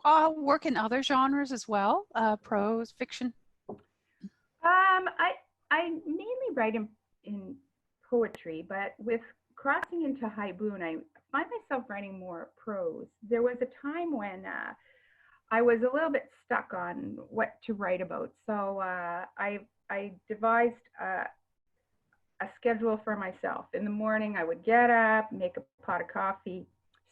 work in other genres as well? Prose, fiction? I mainly write in poetry, but with crossing into haibun, I find myself writing more prose. There was a time when I was a little bit stuck on what to write about, so I devised a schedule for myself. In the morning, I would get up, make a pot of coffee,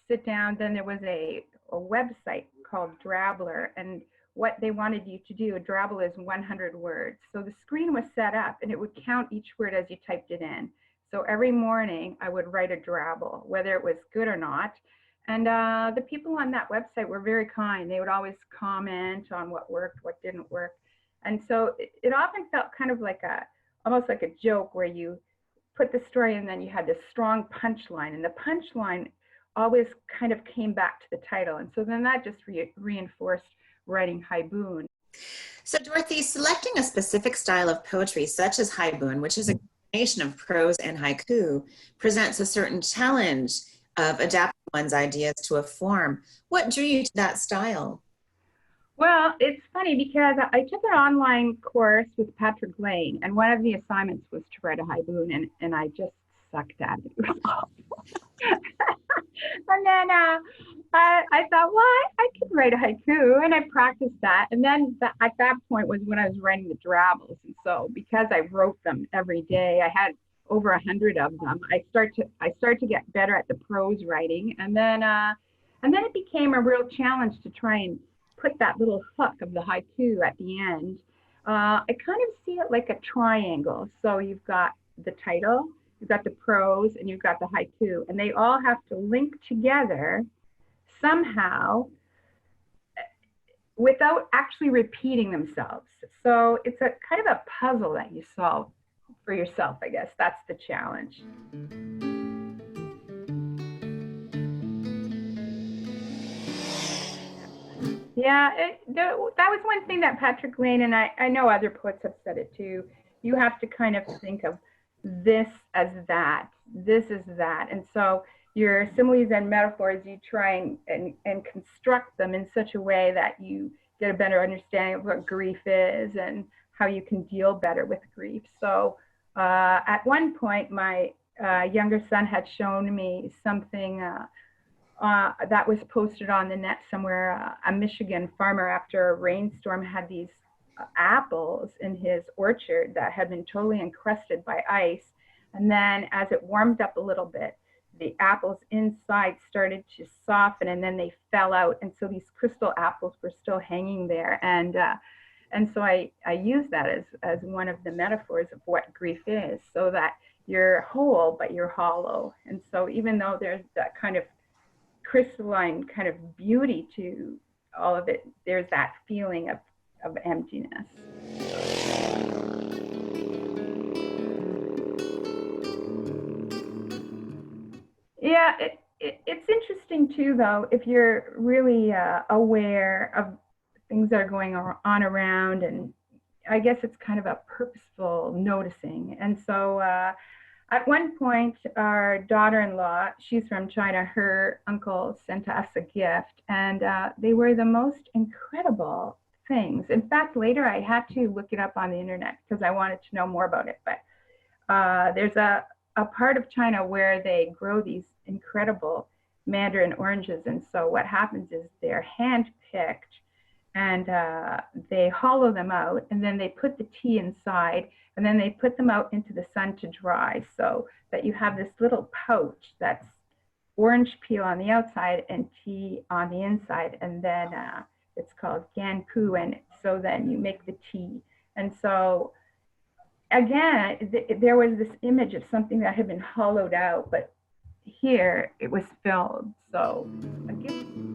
sit down. Then there was a website called Drabbler, and what they wanted you to do, a Drabble is 100 words. So the screen was set up, and it would count each word as you typed it in. So every morning, I would write a Drabble, whether it was good or not. And the people on that website were very kind. They would always comment on what worked, what didn't work. And so it often felt kind of like almost like a joke where you put the story and then you had this strong punchline, and the punchline always kind of came back to the title. And so then that just reinforced writing haibun. So Dorothy, selecting a specific style of poetry such as haibun, which is a combination of prose and haiku, presents a certain challenge of adapting one's ideas to a form. What drew you to that style? Well, it's funny because I took an online course with Patrick Lane, and one of the assignments was to write a haibun, and I just sucked at it. It was awful. And then I thought, well, I could write a haiku, and I practiced that. And then at that point was when I was writing the Drabbles. And so because I wrote them every day, I had over 100 of them. I start to get better at the prose writing, and then it became a real challenge to try and put that little hook of the haiku at the end. I kind of see it like a triangle. So you've got the title, you've got the prose, and you've got the haiku, and they all have to link together somehow without actually repeating themselves. So it's a kind of a puzzle that you solve for yourself, I guess. That's the challenge. Yeah, that was one thing that Patrick Lane, and I know other poets have said it too, you have to kind of think of this as that, this is that. And so your similes and metaphors, you try and construct them in such a way that you get a better understanding of what grief is and how you can deal better with grief. So at one point, my younger son had shown me something that was posted on the net somewhere. A Michigan farmer, after a rainstorm, had these apples in his orchard that had been totally encrusted by ice. And then as it warmed up a little bit, the apples inside started to soften, and then they fell out. And so these crystal apples were still hanging there. And so I use that as one of the metaphors of what grief is, so that you're whole, but you're hollow. And so even though there's that kind of crystalline kind of beauty to all of it, there's that feeling of emptiness. Yeah, it's interesting too, though, if you're really aware of things that are going on around, and I guess it's kind of a purposeful noticing. And so at one point, our daughter-in-law, she's from China, her uncle sent us a gift, and they were the most incredible things. In fact, later I had to look it up on the internet because I wanted to know more about it. But there's a part of China where they grow these incredible mandarin oranges. And so what happens is they're hand-picked, and they hollow them out, and then they put the tea inside, and then they put them out into the sun to dry, so that you have this little pouch that's orange peel on the outside and tea on the inside. And then it's called ganpu, and so then you make the tea. And so again, there was this image of something that had been hollowed out, but here it was filled. So again.